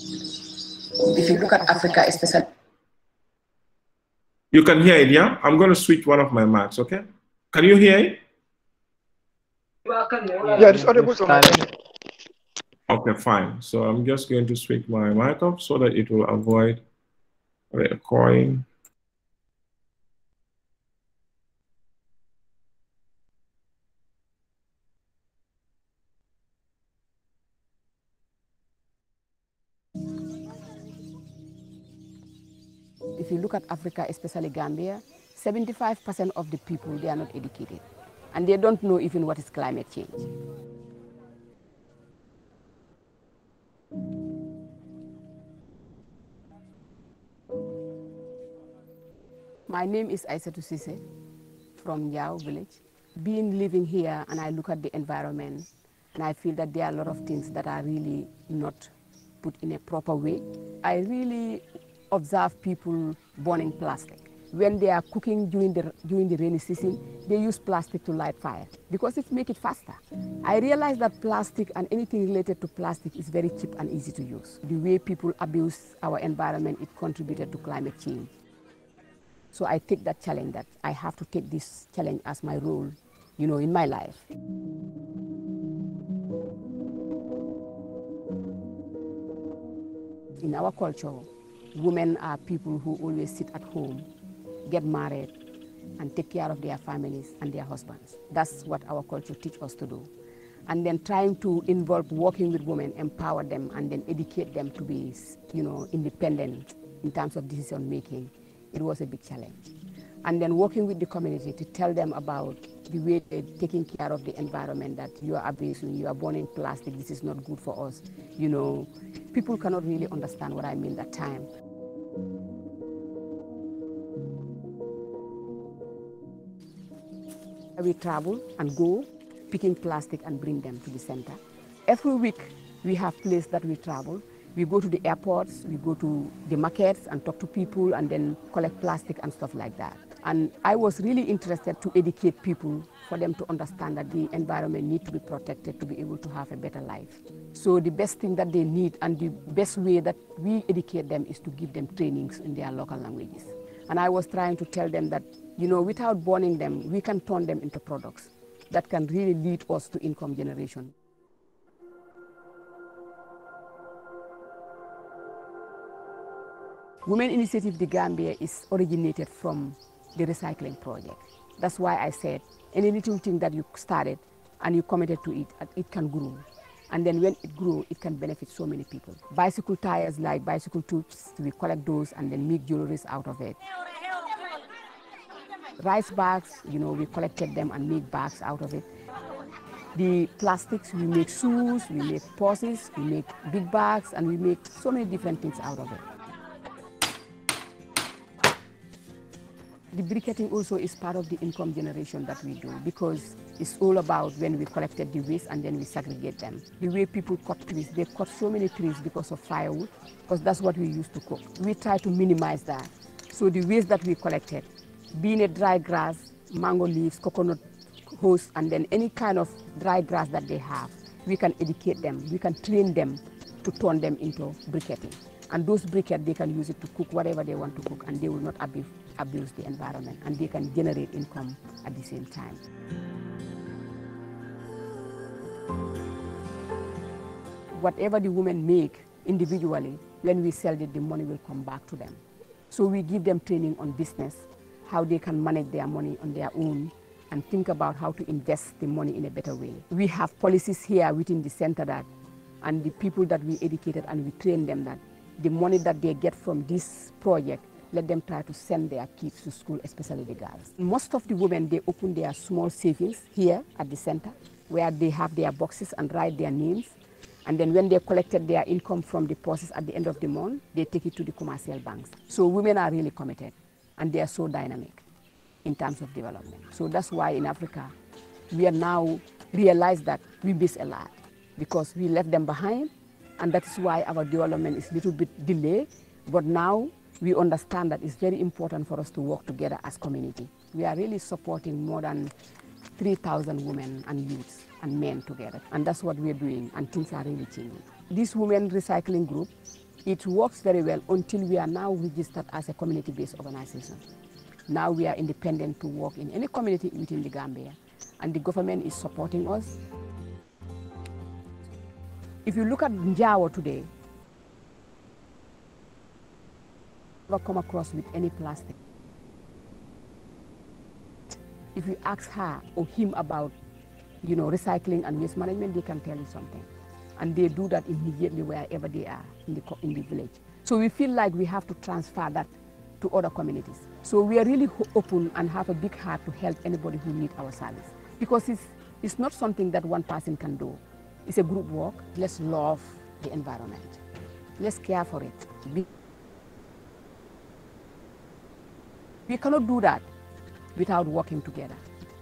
If you look at Africa, especially. You can hear it, yeah? I'm going to switch one of my mics, okay? Can you hear it? Yeah, it's audible to my end. Okay, fine. So I'm just going to switch my mic off so that it will avoid recording. If you look at Africa, especially Gambia, 75% of the people, they are not educated. And they don't know even what is climate change. My name is Aissatou Cissé from Yao village. Being living here and I look at the environment and I feel that there are a lot of things that are really not put in a proper way. I really observe people burning plastic. When they are cooking during the rainy season, they use plastic to light fire because it makes it faster. I realize that plastic and anything related to plastic is very cheap and easy to use. The way people abuse our environment, it contributed to climate change. So I take that challenge, that I have to take this challenge as my role, in my life. In our culture, women are people who always sit at home, get married, and take care of their families and their husbands. That's what our culture teaches us to do. And then trying to involve working with women, empower them, and then educate them to be, independent in terms of decision making. It was a big challenge. And then working with the community to tell them about the way they're taking care of the environment, that you are abusing, you are burning plastic, this is not good for us. People cannot really understand what I mean that time. We travel and go picking plastic and bring them to the center. Every week we have places that we travel. We go to the airports, we go to the markets and talk to people and then collect plastic and stuff like that. And I was really interested to educate people for them to understand that the environment needs to be protected to be able to have a better life. So the best thing that they need and the best way that we educate them is to give them trainings in their local languages. And I was trying to tell them that, without burning them, we can turn them into products that can really lead us to income generation. Women Initiative The Gambia is originated from the recycling project. That's why I said any little thing that you started and you committed to it can grow. And then when it grows, it can benefit so many people. Bicycle tires, like bicycle tubes, we collect those and then make jewelry out of it. Rice bags, we collected them and make bags out of it. The plastics, we make shoes, we make purses, we make big bags, and we make so many different things out of it. The briquetting also is part of the income generation that we do, because it's all about when we collected the waste and then we segregate them. The way people cut trees, they cut so many trees because of firewood, because that's what we used to cook. We try to minimize that. So the waste that we collected, being a dry grass, mango leaves, coconut hose, and then any kind of dry grass that they have, we can educate them, we can train them to turn them into briquetting. And those briquettes, they can use it to cook whatever they want to cook, and they will not abuse the environment, and they can generate income at the same time. Whatever the women make individually, when we sell it, the money will come back to them. So we give them training on business, how they can manage their money on their own, and think about how to invest the money in a better way. We have policies here within the center that, and the people that we educated and we train them, that the money that they get from this project, let them try to send their kids to school, especially the girls. Most of the women, they open their small savings here at the center, where they have their boxes and write their names. And then when they collected their income from the purses at the end of the month, they take it to the commercial banks. So women are really committed, and they are so dynamic in terms of development. So that's why in Africa, we are now realized that we miss a lot, because we left them behind, and that is why our development is a little bit delayed. But now we understand that it's very important for us to work together as community. We are really supporting more than 3,000 women and youths and men together, and that's what we're doing, and things are really changing. This women recycling group, It works very well until we are now registered as a community-based organization. Now we are independent to work in any community within the Gambia, and the government is supporting us. If you look at Njawa today, never come across with any plastic. If you ask her or him about, recycling and waste management, they can tell you something. And they do that immediately wherever they are in the village. So we feel like we have to transfer that to other communities. So we are really open and have a big heart to help anybody who needs our service. Because it's not something that one person can do. It's a group work. Let's love the environment. Let's care for it. We cannot do that without working together.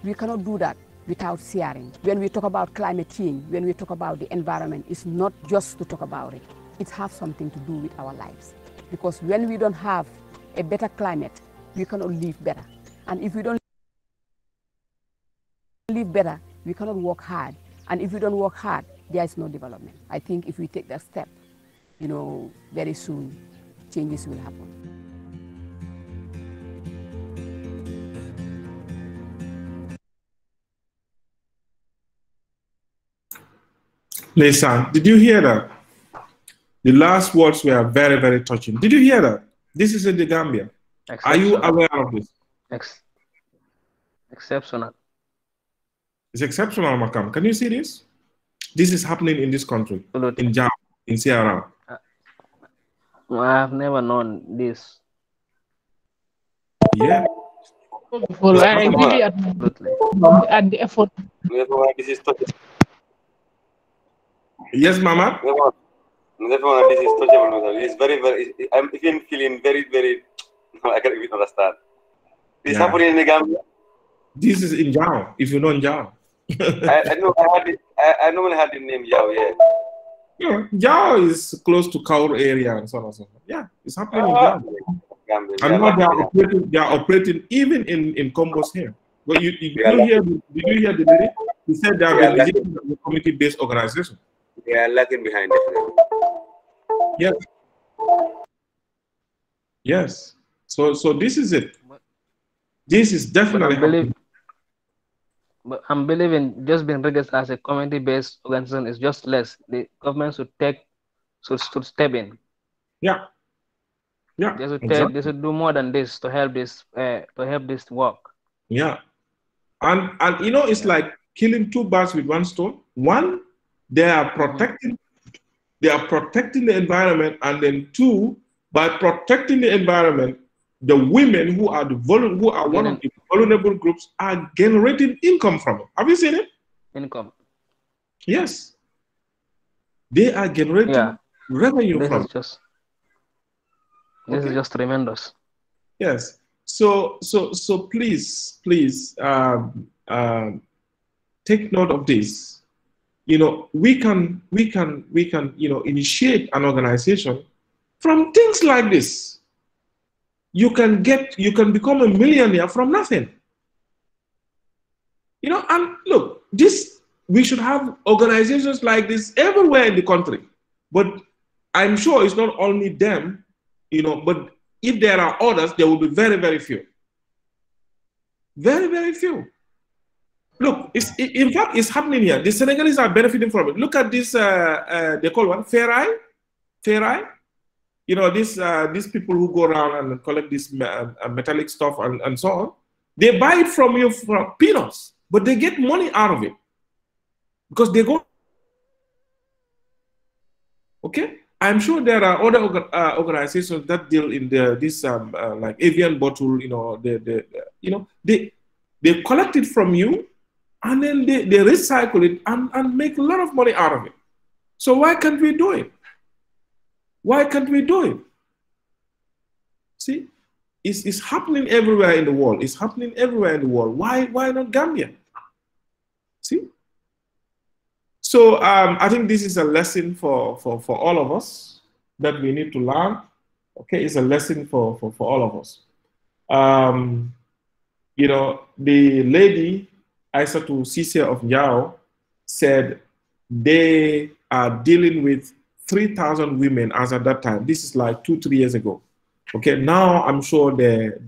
We cannot do that without sharing. When we talk about climate change, when we talk about the environment, it's not just to talk about it. It has something to do with our lives. Because when we don't have a better climate, we cannot live better. And if we don't live better, we cannot work hard. And if we don't work hard, there is no development. I think if we take that step, very soon, changes will happen. Lisa, did you hear that? The last words were very, very touching. Did you hear that? This is in the Gambia. Are you aware of this? Exceptional. It's exceptional, Makam. Can you see this? This is happening in this country, Absolutely. in Jam, in Sierra. I have never known this. Yeah. Well, I really at the effort. Yes, Mama. It's very, very. I'm even feeling very, very. I can't even understand. This happening in the Gambia. This is in Jao. If you know Jao. I know. I normally had the name Jao. Yeah. Yeah, Jao is close to Kaur area and so on and so forth. Yeah, it's happening in Jao. And now they are operating even in Combos here. But did you hear the lyric? He said they are a community-based organization. They are lagging behind, definitely. Yes. Yes. So this is it. This is definitely. But I'm believing just being registered as a community-based organization is just less. The government should step in. Yeah. Yeah. They should do more than this to help this work. Yeah. And it's like killing two birds with one stone. One, they are protecting the environment, and then two, by protecting the environment, the women who are one of the vulnerable groups are generating income from it. Have you seen it? Income. Yes. They are generating revenue from it. This is just tremendous. Yes. So please take note of this. We can initiate an organization from things like this. You can become a millionaire from nothing. And look, we should have organizations like this everywhere in the country. But I'm sure it's not only them, but if there are others, there will be very, very few. Very, very few. Look, in fact, it's happening here. The Senegalese are benefiting from it. Look at this, they call one, Ferrai. These people who go around and collect this metallic stuff and so on. They buy it from you for peanuts, but they get money out of it. Because they go. Okay? I'm sure there are other organizations that deal in this like avian bottle, they collect it from you and then they recycle it and make a lot of money out of it. So why can't we do it? Why can't we do it? See, it's happening everywhere in the world. It's happening everywhere in the world. Why not Gambia? See? So I think this is a lesson for all of us that we need to learn. Okay, it's a lesson for all of us. The lady, Aissatou Cissé of Njao, said they are dealing with 3,000 women as at that time. This is like 2-3 years ago. Okay, now I'm sure their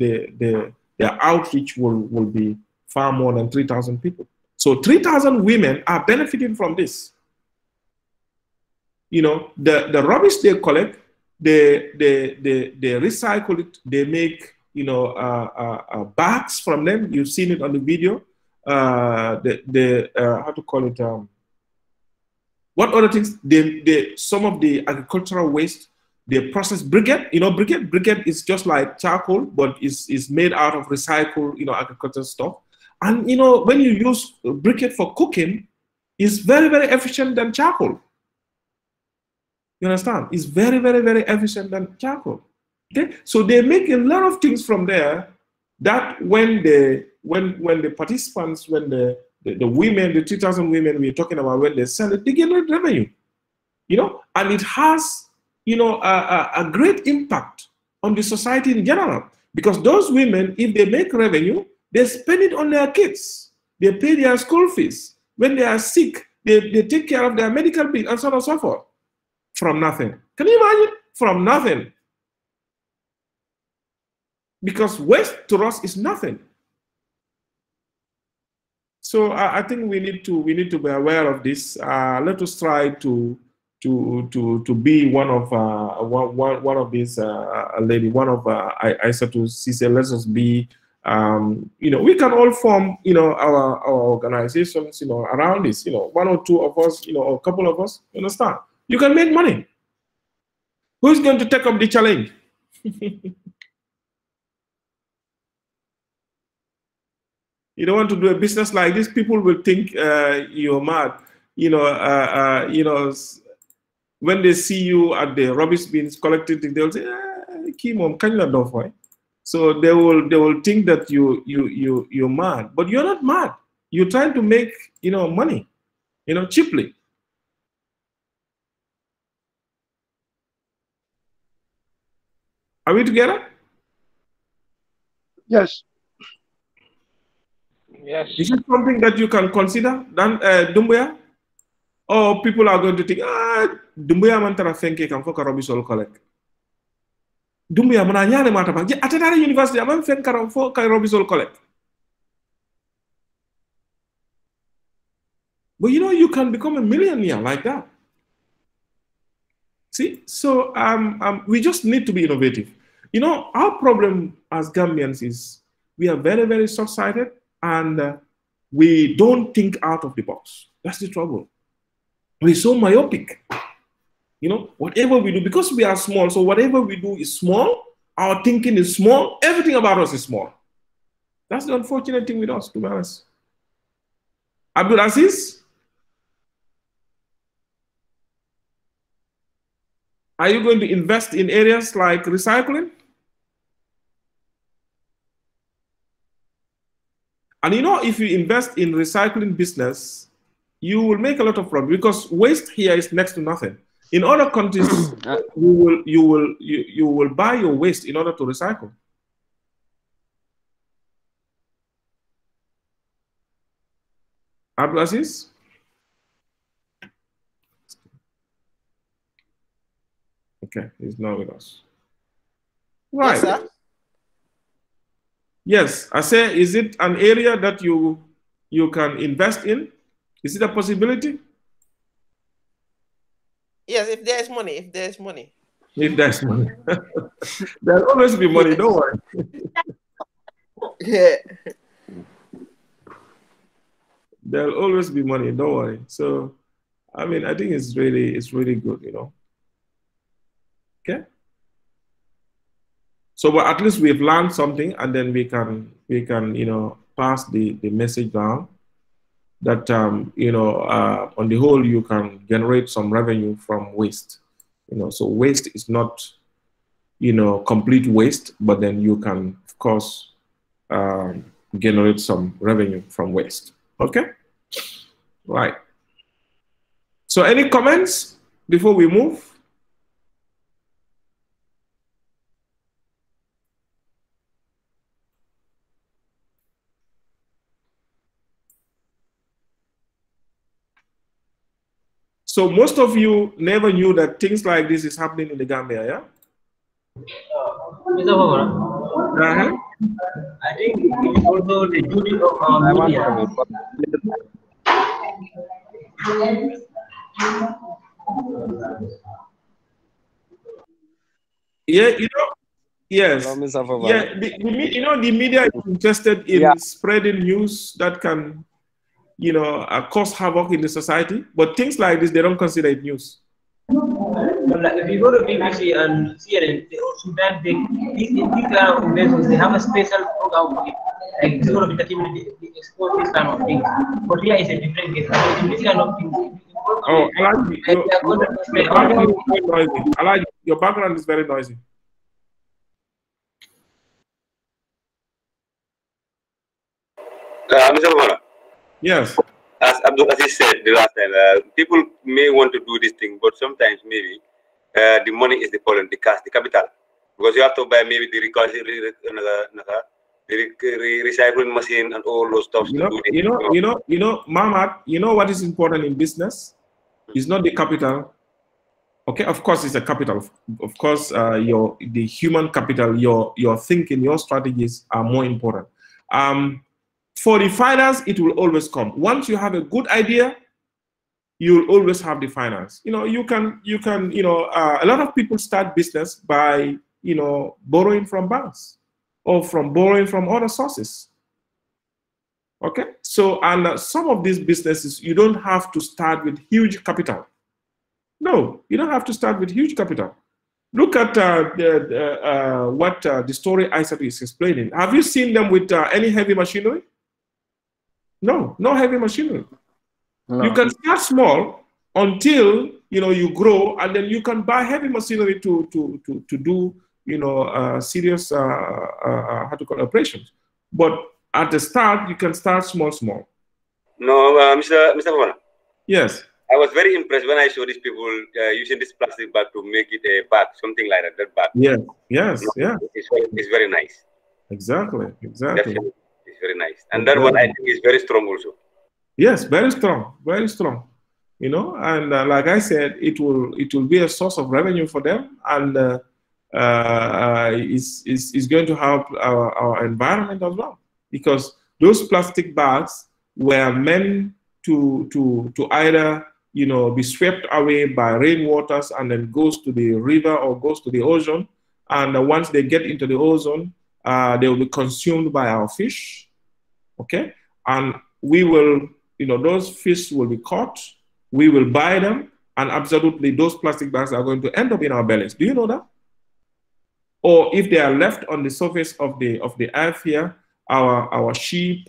outreach will be far more than 3,000 people. So 3,000 women are benefiting from this. You know, the rubbish they collect, they recycle it, they make, you know, bags from them. You've seen it on the video. How to call it? What other things? Some of the agricultural waste, they process briquette. You know, briquette is just like charcoal, but is made out of recycled, you know, agricultural stuff. And you know, when you use briquette for cooking, it's very, very efficient than charcoal. You understand? It's very, very, very efficient than charcoal. Okay, so they make a lot of things from there that when the participants, when the women, the 3,000 women we're talking about, when they sell it, they generate revenue. You know, and it has, you know, a great impact on the society in general, because those women, if they make revenue, they spend it on their kids. They pay their school fees. When they are sick, they take care of their medical bills and so on and so forth. From nothing. Can you imagine? From nothing. Because waste to us is nothing. So I think we need to be aware of this. Let us try to be one of these lady, one of Aissatou Ceesay. Let us be. You know, we can all form, you know, our organizations, you know, around this. You know, 1 or 2 of us, you know, or a couple of us. You understand? You can make money. Who's going to take up the challenge? You don't want to do a business like this. People will think you're mad. You know, when they see you at the rubbish bins collected, they'll say, "Kimom, can you not do?" So they will think that you're mad, but you're not mad. You're trying to make, you know, money, you know, cheaply. Are we together? Yes. Yes. Is it something that you can consider, then, Dumbuya? Or people are going to think, Dumbuya mantara fenke kan foka rubbish all collect. Dumbuya mana nyane mata ba. Atenara university amam fen karam fo ka rubbish all collect. But you know, you can become a millionaire like that. See, so we just need to be innovative. You know, our problem as Gambians is we are very, very short-sighted, and we don't think out of the box. That's the trouble. We're so myopic. You know, whatever we do, because we are small, so whatever we do is small, our thinking is small, everything about us is small. That's the unfortunate thing with us, to be honest. Abdul Aziz? Are you going to invest in areas like recycling? And you know, if you invest in recycling business, you will make a lot of profit, because waste here is next to nothing. In other countries, you will buy your waste in order to recycle. Abdul Aziz? Okay, he's not with us. Right. Yes, sir. Yes, I say, is it an area that you can invest in? Is it a possibility? Yes, if there's money, if there's money. If there's money. There'll always be money, don't worry. Yeah. There'll always be money, don't worry. So, I mean, I think it's really good, you know. Okay. So, but at least we've learned something, and then we can, you know, pass the message down that, you know, on the whole, you can generate some revenue from waste. You know, so waste is not, you know, complete waste, but then you can, of course, generate some revenue from waste. Okay? Right. So any comments before we move? So most of you never knew that things like this is happening in the Gambia, yeah? Mr. Favara, I think it is also the duty of our media. Yeah, you know, yes. Yeah, the media is interested in spreading news that can, cause havoc in the society. But things like this, they don't consider it news. But like, if you go to BBC and CNN, they also these kind of organizations, they have a special program for it. Like it's going to be documented, they expose this kind of things. But here is a different case. In this kind of things, your background is very noisy. Mr. Favara. Yes. As Abdul Aziz said the last time, people may want to do this thing, but sometimes maybe the money is the problem, the cash, the capital, because you have to buy maybe the recycling machine and all those stuff. Mamad, you know what is important in business? It's not the capital. Okay, of course it's a capital. Of course, the human capital, your thinking, your strategies are more important. For the finance, it will always come. Once you have a good idea, you'll always have the finance. You can, a lot of people start business by, borrowing from banks or from borrowing from other sources. Okay, so, and some of these businesses, you don't have to start with huge capital. No, you don't have to start with huge capital. Look at what the story Isaac is explaining. Have you seen them with any heavy machinery? No, no heavy machinery. No. You can start small until you grow, and then you can buy heavy machinery to do serious operations. But at the start, you can start small. No, Mr. Favara. Yes. I was very impressed when I saw these people using this plastic bag to make it a bag, something like that bag. Yes. It's very nice. Exactly. Definitely. It's very nice. And that one I think is very strong also. Yes, very strong. And like I said, it will be a source of revenue for them, and it's going to help our environment as well, because those plastic bags were meant to either be swept away by rainwaters and then goes to the river or goes to the ocean, and once they get into the ocean, they will be consumed by our fish. Okay, and we will, those fish will be caught, we will buy them, and absolutely those plastic bags are going to end up in our bellies. Do you know that? Or if they are left on the surface of the earth here, our sheep,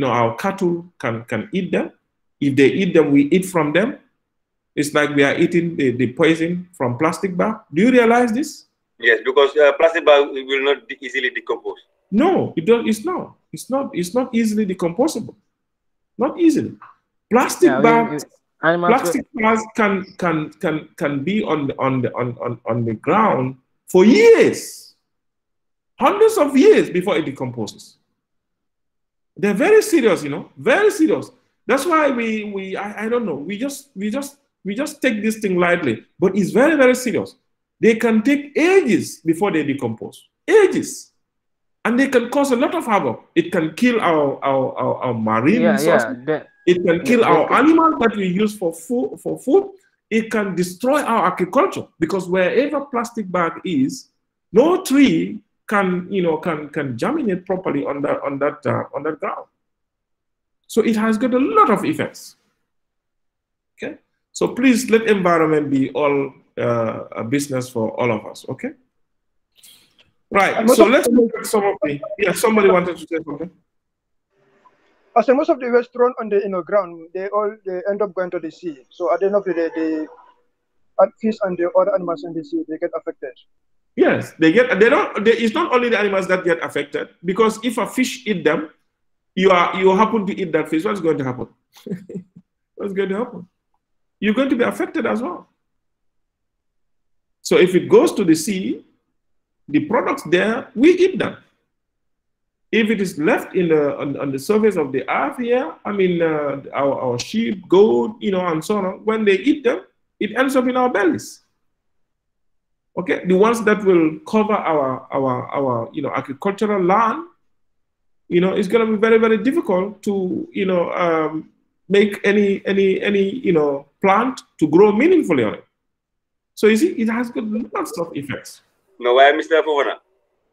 our cattle can eat them. If they eat them, we eat from them. It's like we are eating the poison from plastic bag. Do you realize this? Yes, because plastic bag will not easily decompose. No, it's not. It's not easily decomposable. Not easily. Plastic bags can be on the ground for years, hundreds of years before it decomposes. They're very serious, very serious. That's why I don't know, we just take this thing lightly, but it's very, very serious. They can take ages before they decompose, ages, and they can cause a lot of havoc. It can kill our marine resources. It can kill our animals that we use for food. It can destroy our agriculture, because wherever plastic bag is, no tree can germinate properly on that ground. So it has got a lot of effects. Okay, so please let environment be all a business for all of us. Okay, right. So let's look at some of the. Yeah, somebody wanted to say something. As most of the waste thrown on the ground, they end up going to the sea. So at the end of the day, the fish and the other animals in the sea, they get affected. Yes, it's not only the animals that get affected, because if a fish eat them, you happen to eat that fish, what's going to happen? What's going to happen? You're going to be affected as well. So if it goes to the sea, the products there, we eat them. If it is left in on the surface of the earth here, I mean, our sheep, goat, you know, and so on, when they eat them, it ends up in our bellies. Okay, the ones that will cover our you know, agricultural land, you know, it's going to be very, very difficult to, you know, make any you know, plant to grow meaningfully on it. So you see, it has got lots of effects. No, why, Mr. Fofana?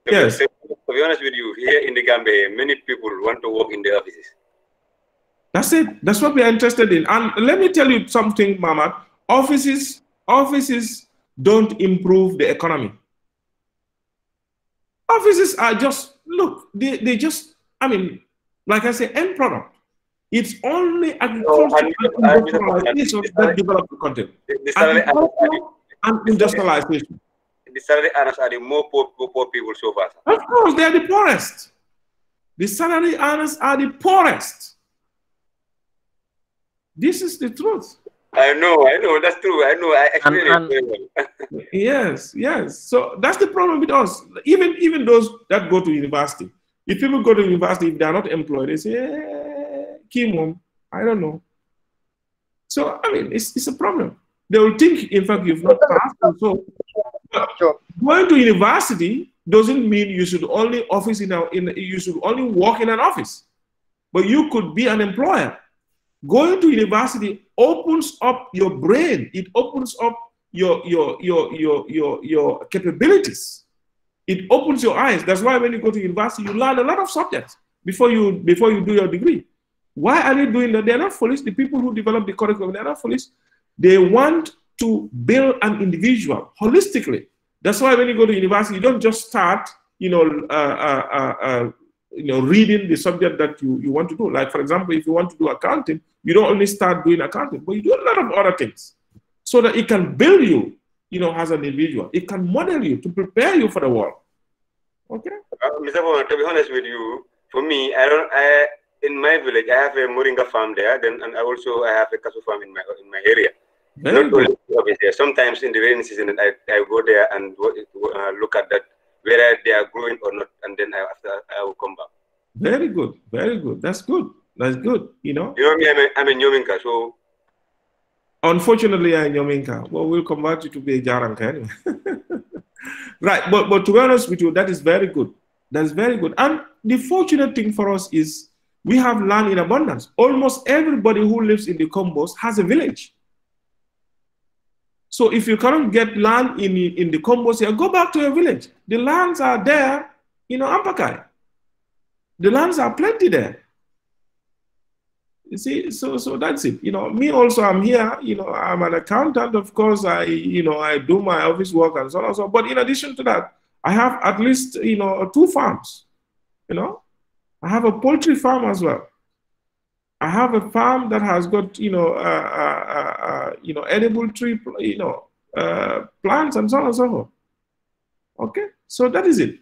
Yes. To be honest with you, here in the Gambia, many people want to work in the offices. That's it. That's what we are interested in. And let me tell you something, Mamad. Offices don't improve the economy. Offices are just, look, they just, I mean, like I say, end product. It's only agriculture and industrialization that develop the content. And industrialization. The salary earners are the more poor people so far. Of course, they are the poorest. The salary earners are the poorest. This is the truth. I know, that's true. I know, I explained it very well. Yes. So that's the problem with us. Even those that go to university. If people go to university, if they are not employed, they say, hey, Kimon, I don't know. So, I mean, it's a problem. They will think, in fact, you've not passed. So, going to university doesn't mean you should only you should only work in an office, but you could be an employer. Going to university opens up your brain. It opens up your capabilities. It opens your eyes. That's why when you go to university, you learn a lot of subjects before you do your degree. Why are they doing that? They're not foolish. The people who develop the curriculum, they're not foolish. They want to build an individual holistically. That's why when you go to university, you don't just start, reading the subject that you want to do. Like, for example, if you want to do accounting, you don't only start doing accounting, but you do a lot of other things so that it can build you, as an individual. It can model you to prepare you for the world. Okay? Mr. Bowen, to be honest with you, for me, in my village, I have a moringa farm there, and I have a cashew farm in my area. Not only there. Sometimes in the rainy season, I go there and look at that, whether they are growing or not, and then after I will come back. Very good, very good. That's good. That's good. You know me, I'm in Nyominka, so. Unfortunately, I'm in Nyominka. Well, we'll convert you to be a Jaranka anyway. Right, but to be honest with you, that is very good. That's very good. And the fortunate thing for us is we have land in abundance. Almost everybody who lives in the Combos has a village. So if you cannot get land in the Combos here, go back to your village. The lands are there, Ampakai. The lands are plenty there. You see, so that's it. Me also, I'm here, I'm an accountant. Of course, I do my office work and so on and so on. But in addition to that, I have at least, 2 farms, I have a poultry farm as well. I have a farm that has got, edible tree, plants and so on and so forth. Okay, so that is it.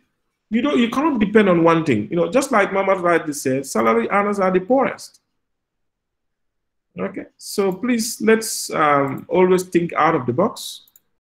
You cannot depend on one thing. Just like Mama rightly said, salary earners are the poorest. Okay, so please let's always think out of the box.